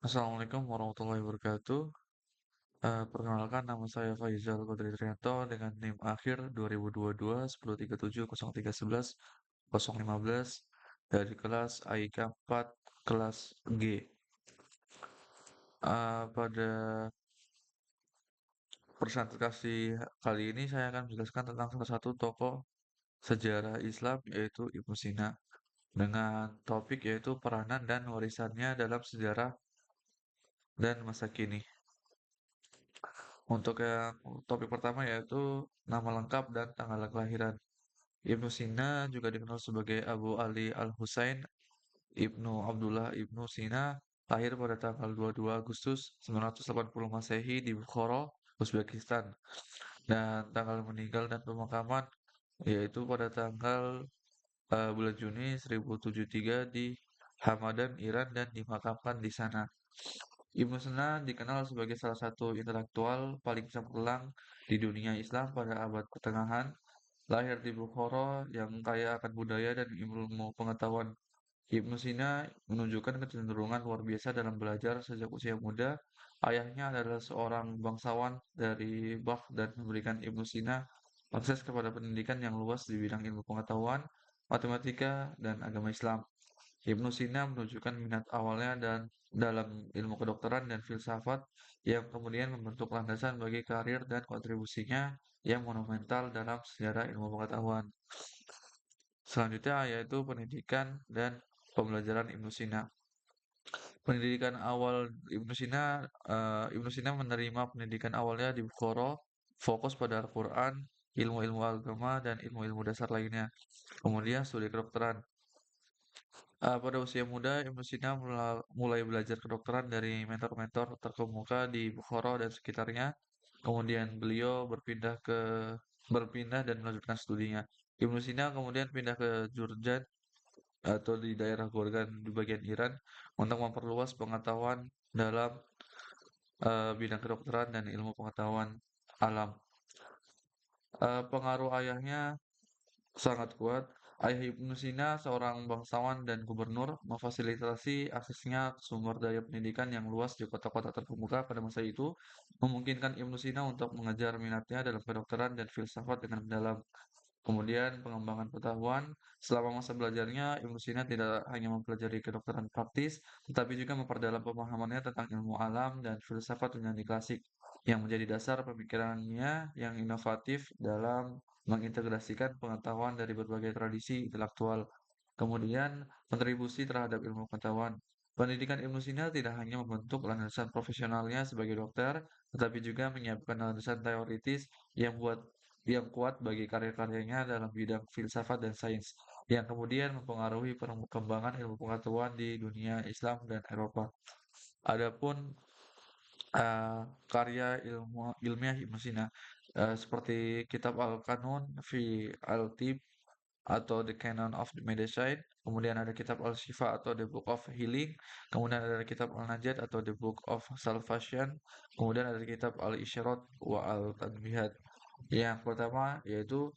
Assalamualaikum warahmatullahi wabarakatuh. Perkenalkan nama saya Faizal Qadri Trianto dengan NIM akhir 2022 1037 0311 015 dari kelas AIK 4 kelas G. Pada presentasi kali ini saya akan menjelaskan tentang salah satu tokoh sejarah Islam yaitu Ibnu Sina dengan topik yaitu peranan dan warisannya dalam sejarah dan masa kini. Untuk yang topik pertama yaitu nama lengkap dan tanggal kelahiran. Ibnu Sina juga dikenal sebagai Abu Ali Al-Husain Ibnu Abdullah Ibnu Sina, lahir pada tanggal 22 Agustus 980 Masehi di Bukhara, Uzbekistan. Dan tanggal meninggal dan pemakaman yaitu pada tanggal bulan Juni 1073 di Hamadan, Iran dan dimakamkan di sana. Ibnu Sina dikenal sebagai salah satu intelektual paling cemerlang di dunia Islam pada abad pertengahan. Lahir di Bukhara yang kaya akan budaya dan ilmu pengetahuan. Ibnu Sina menunjukkan kecenderungan luar biasa dalam belajar sejak usia muda. Ayahnya adalah seorang bangsawan dari Baghdad dan memberikan Ibnu Sina akses kepada pendidikan yang luas di bidang ilmu pengetahuan, matematika, dan agama Islam. Ibnu Sina menunjukkan minat awalnya dan dalam ilmu kedokteran dan filsafat yang kemudian membentuk landasan bagi karir dan kontribusinya yang monumental dalam sejarah ilmu pengetahuan. Selanjutnya yaitu pendidikan dan pembelajaran Ibnu Sina. Pendidikan awal Ibnu Sina menerima pendidikan awalnya di Bukhara, fokus pada Al-Quran, ilmu-ilmu agama, dan ilmu-ilmu dasar lainnya. Kemudian studi kedokteran. Pada usia muda, Ibnu Sina mulai belajar kedokteran dari mentor-mentor terkemuka di Bukhara dan sekitarnya. Kemudian beliau berpindah dan melanjutkan studinya. Ibnu Sina kemudian pindah ke Jurjan atau di daerah Gorgan di bagian Iran untuk memperluas pengetahuan dalam bidang kedokteran dan ilmu pengetahuan alam. Pengaruh ayahnya sangat kuat. Ayah Ibnu Sina, seorang bangsawan dan gubernur, memfasilitasi aksesnya ke sumber daya pendidikan yang luas di kota-kota terkemuka pada masa itu, memungkinkan Ibnu Sina untuk mengejar minatnya dalam kedokteran dan filsafat dengan mendalam. Kemudian pengembangan pengetahuan, selama masa belajarnya, Ibnu Sina tidak hanya mempelajari kedokteran praktis, tetapi juga memperdalam pemahamannya tentang ilmu alam dan filsafat Yunani klasik, yang menjadi dasar pemikirannya yang inovatif dalam mengintegrasikan pengetahuan dari berbagai tradisi intelektual. Kemudian, kontribusi terhadap ilmu pengetahuan. Pendidikan Ibnu Sina tidak hanya membentuk landasan profesionalnya sebagai dokter, tetapi juga menyiapkan landasan teoritis yang kuat bagi karya-karyanya dalam bidang filsafat dan sains, yang kemudian mempengaruhi perkembangan ilmu pengetahuan di dunia Islam dan Eropa. Adapun karya ilmiah Ibnu Sina seperti kitab Al-Qanun fi Al-Tib atau The Canon of the Medicine, kemudian ada kitab Al-Shifa atau The Book of Healing, kemudian ada kitab Al-Najat atau The Book of Salvation, kemudian ada kitab Al-Isyarat wa Al-Tanbihat. Yang pertama yaitu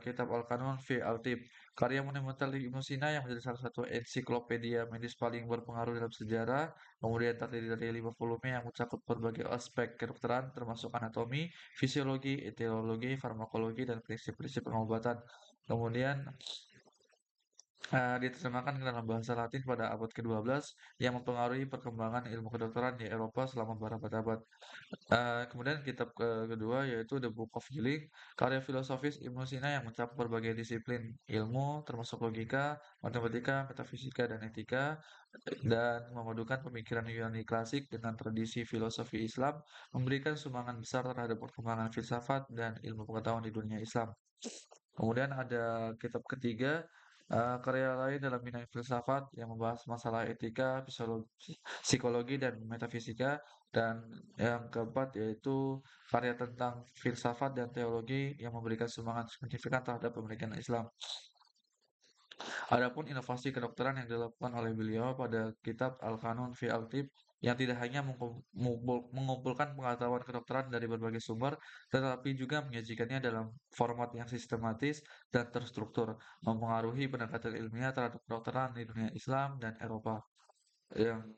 kitab Al-Qanun fi Al-Tib, karya monumental Ibnu Sina yang menjadi salah satu ensiklopedia medis paling berpengaruh dalam sejarah, kemudian terdiri dari 5 volume yang mencakup berbagai aspek kedokteran termasuk anatomi, fisiologi, etiologi, farmakologi, dan prinsip-prinsip pengobatan. Kemudian diterjemahkan ke dalam bahasa Latin pada abad ke-12 yang mempengaruhi perkembangan ilmu kedokteran di Eropa selama berabad-abad. Kemudian kitab kedua yaitu The Book of Healing, karya filosofis Ibnu Sina yang mencakup berbagai disiplin ilmu termasuk logika, matematika, metafisika, dan etika, dan memadukan pemikiran Yunani klasik dengan tradisi filosofi Islam, memberikan sumbangan besar terhadap perkembangan filsafat dan ilmu pengetahuan di dunia Islam. Kemudian ada kitab ketiga, karya lain dalam bidang filsafat yang membahas masalah etika, psikologi, dan metafisika. Dan yang keempat yaitu karya tentang filsafat dan teologi yang memberikan sumbangan signifikan terhadap pemikiran Islam. Adapun inovasi kedokteran yang dilakukan oleh beliau pada kitab Al-Qanun fi Al-Tib yang tidak hanya mengumpulkan pengetahuan kedokteran dari berbagai sumber, tetapi juga menyajikannya dalam format yang sistematis dan terstruktur, mempengaruhi pendekatan ilmiah terhadap kedokteran di dunia Islam dan Eropa. Yang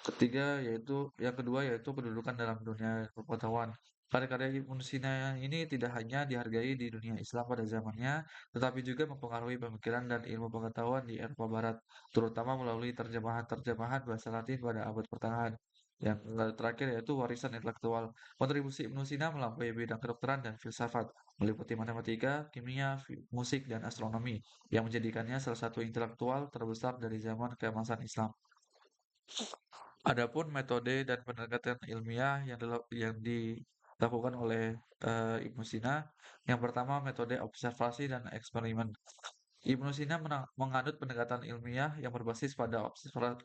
Yang kedua yaitu kedudukan dalam dunia pengetahuan. Karya-karya Ibnu Sina ini tidak hanya dihargai di dunia Islam pada zamannya, tetapi juga mempengaruhi pemikiran dan ilmu pengetahuan di Eropa Barat, terutama melalui terjemahan-terjemahan bahasa Latin pada abad pertengahan. Yang terakhir yaitu warisan intelektual. Kontribusi Ibnu Sina melampaui bidang kedokteran dan filsafat, meliputi matematika, kimia, musik, dan astronomi, yang menjadikannya salah satu intelektual terbesar dari zaman keemasan Islam. Adapun metode dan pendekatan ilmiah yang dilakukan oleh Ibnu Sina, yang pertama metode observasi dan eksperimen. Ibnu Sina menganut pendekatan ilmiah yang berbasis pada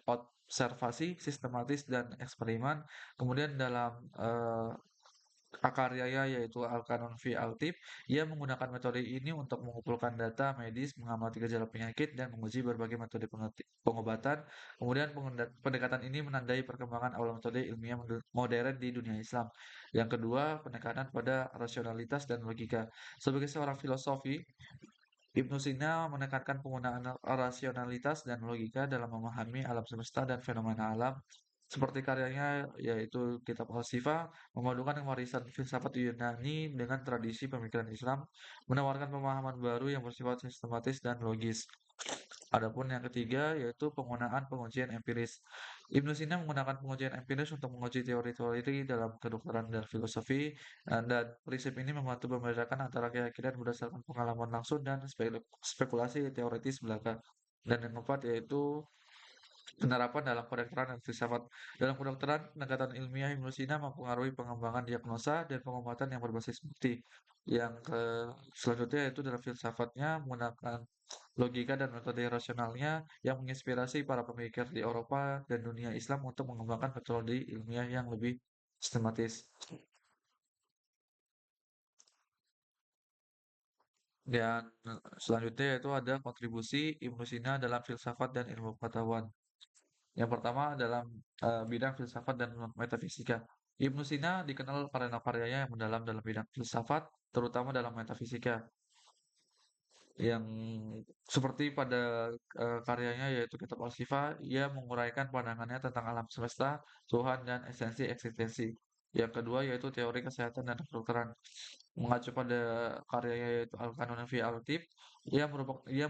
observasi sistematis dan eksperimen. Kemudian dalam akaryanya yaitu Al-Kanun fi Al-Tib, ia menggunakan metode ini untuk mengumpulkan data medis, mengamati gejala penyakit, dan menguji berbagai metode pengobatan. Kemudian pendekatan ini menandai perkembangan awal metode ilmiah modern di dunia Islam. Yang kedua, penekanan pada rasionalitas dan logika. Sebagai seorang filosofi, Ibnu Sina menekankan penggunaan rasionalitas dan logika dalam memahami alam semesta dan fenomena alam, seperti karyanya yaitu Kitab Al-Syifa, memadukan warisan filsafat Yunani dengan tradisi pemikiran Islam, menawarkan pemahaman baru yang bersifat sistematis dan logis. Adapun yang ketiga yaitu penggunaan pengujian empiris. Ibnu Sina menggunakan pengujian empiris untuk menguji teori-teori dalam kedokteran dan filosofi, dan prinsip ini membantu membedakan antara keyakinan berdasarkan pengalaman langsung dan spekulasi teoritis belaka. Dan yang keempat yaitu penerapan dalam kedokteran dan filsafat. Dalam kedokteran, pendekatan ilmiah Ibnu Sina mempengaruhi pengembangan diagnosa dan pengobatan yang berbasis bukti. Yang ke selanjutnya yaitu dalam filsafatnya menggunakan logika dan metode rasionalnya yang menginspirasi para pemikir di Eropa dan dunia Islam untuk mengembangkan metode ilmiah yang lebih sistematis. Dan selanjutnya yaitu ada kontribusi Ibnu Sina dalam filsafat dan ilmu pengetahuan. Yang pertama dalam bidang filsafat dan metafisika. Ibnu Sina dikenal karena karyanya yang mendalam dalam bidang filsafat, terutama dalam metafisika, yang seperti pada karyanya yaitu Kitab Al-Syifa, ia menguraikan pandangannya tentang alam semesta, Tuhan, dan esensi eksistensi. Yang kedua yaitu teori kesehatan dan kedokteran. Mengacu pada karyanya yaitu Al-Qanun fi Al-Tib, ia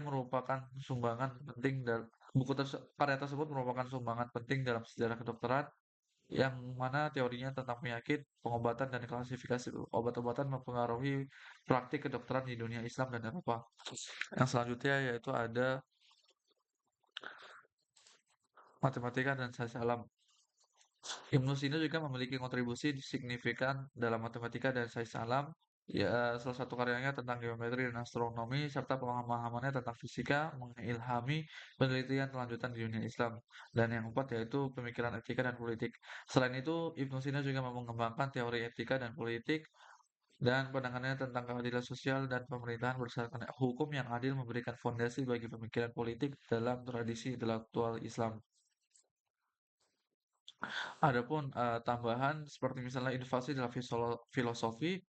merupakan sumbangan penting dan karya tersebut merupakan sumbangan penting dalam sejarah kedokteran, yang mana teorinya tentang penyakit, pengobatan, dan klasifikasi obat-obatan mempengaruhi praktik kedokteran di dunia Islam dan Eropa. Yang selanjutnya yaitu ada matematika dan sains alam. Ibnu Sina juga memiliki kontribusi signifikan dalam matematika dan sains alam. Ya, salah satu karyanya tentang geometri dan astronomi serta pemahamannya tentang fisika mengilhami penelitian lanjutan di dunia Islam. Dan yang keempat yaitu pemikiran etika dan politik. Selain itu, Ibnu Sina juga mengembangkan teori etika dan politik dan pandangannya tentang keadilan sosial dan pemerintahan berdasarkan hukum yang adil memberikan fondasi bagi pemikiran politik dalam tradisi intelektual Islam. Adapun tambahan seperti misalnya inovasi dalam filosofi,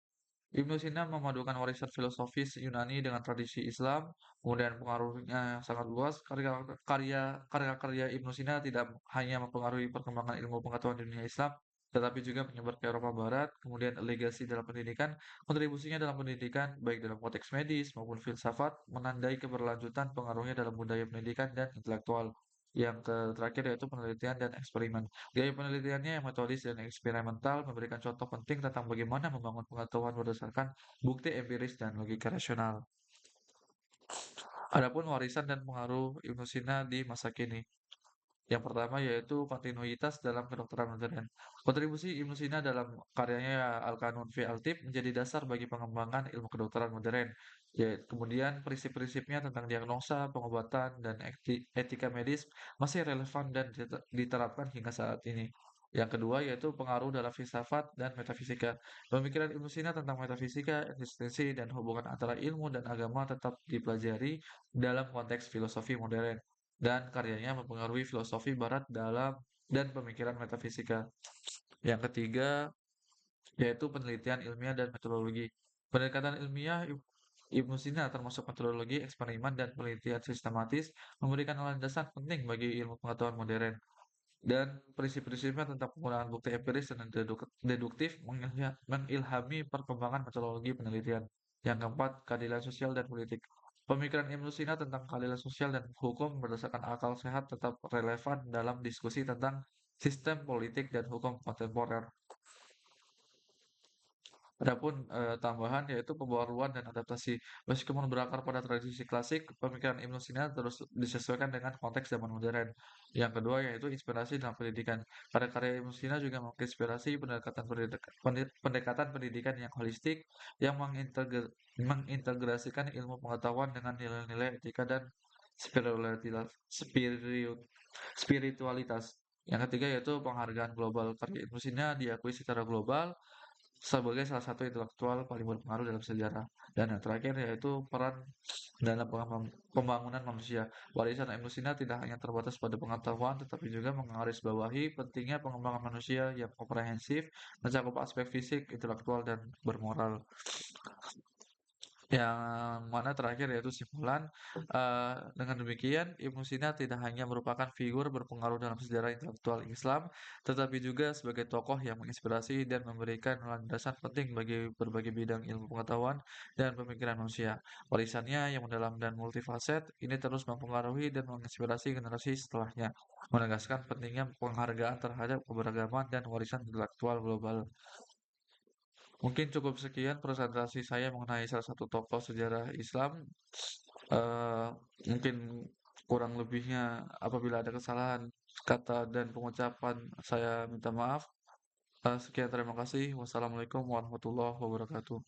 Ibnu Sina memadukan warisan filosofis Yunani dengan tradisi Islam, kemudian pengaruhnya sangat luas. Karya-karya Ibnu Sina tidak hanya mempengaruhi perkembangan ilmu pengetahuan di dunia Islam, tetapi juga menyebar ke Eropa Barat. Kemudian legasi dalam pendidikan, kontribusinya dalam pendidikan, baik dalam konteks medis maupun filsafat, menandai keberlanjutan pengaruhnya dalam budaya pendidikan dan intelektual. Terakhir yaitu penelitian dan eksperimen. Gaya penelitiannya yang metodis dan eksperimental memberikan contoh penting tentang bagaimana membangun pengetahuan berdasarkan bukti empiris dan logika rasional. Adapun warisan dan pengaruh Ibnu Sina di masa kini. Yang pertama yaitu kontinuitas dalam kedokteran modern. Kontribusi Ibnu Sina dalam karyanya Al-Qanun fi Al-Tib menjadi dasar bagi pengembangan ilmu kedokteran modern. Ya, kemudian prinsip-prinsipnya tentang diagnosa, pengobatan, dan etika medis masih relevan dan diterapkan hingga saat ini. Yang kedua yaitu pengaruh dalam filsafat dan metafisika. Pemikiran Ibnu Sina tentang metafisika, eksistensi, dan hubungan antara ilmu dan agama tetap dipelajari dalam konteks filosofi modern, dan karyanya mempengaruhi filosofi barat dalam dan pemikiran metafisika. Yang ketiga, yaitu penelitian ilmiah dan metodologi. Pendekatan ilmiah Ibnu Sina termasuk metodologi, eksperimen, dan penelitian sistematis memberikan landasan penting bagi ilmu pengetahuan modern. dan prinsip-prinsipnya tentang penggunaan bukti empiris dan deduktif mengilhami perkembangan metodologi penelitian. Yang keempat, keadilan sosial dan politik. Pemikiran Ibnu Sina tentang keadilan sosial dan hukum berdasarkan akal sehat tetap relevan dalam diskusi tentang sistem politik dan hukum kontemporer. Adapun, tambahan yaitu pembaharuan dan adaptasi. Meskipun berakar pada tradisi klasik, pemikiran Ibnu Sina terus disesuaikan dengan konteks zaman modern. Yang kedua yaitu inspirasi dalam pendidikan. Karya-karya Ibnu Sina juga menginspirasi pendekatan pendidikan yang holistik yang mengintegrasikan ilmu pengetahuan dengan nilai-nilai etika dan spiritualitas. Spiritualitas. Yang ketiga yaitu penghargaan global. Karya Ibnu Sina diakui secara global sebagai salah satu intelektual paling berpengaruh dalam sejarah. Dan yang terakhir yaitu peran dalam pembangunan manusia. Warisan Ibnu Sina tidak hanya terbatas pada pengetahuan, tetapi juga menggarisbawahi pentingnya pengembangan manusia yang komprehensif, mencakup aspek fisik, intelektual, dan bermoral. Yang mana terakhir yaitu simpulan, dengan demikian Ibnu Sina tidak hanya merupakan figur berpengaruh dalam sejarah intelektual Islam, tetapi juga sebagai tokoh yang menginspirasi dan memberikan landasan penting bagi berbagai bidang ilmu pengetahuan dan pemikiran manusia. Warisannya yang mendalam dan multifaset ini terus mempengaruhi dan menginspirasi generasi setelahnya, menegaskan pentingnya penghargaan terhadap keberagaman dan warisan intelektual global. Mungkin cukup sekian presentasi saya mengenai salah satu tokoh sejarah Islam. Eh, Mungkin kurang lebihnya apabila ada kesalahan kata dan pengucapan saya minta maaf. Sekian terima kasih. Wassalamualaikum warahmatullahi wabarakatuh.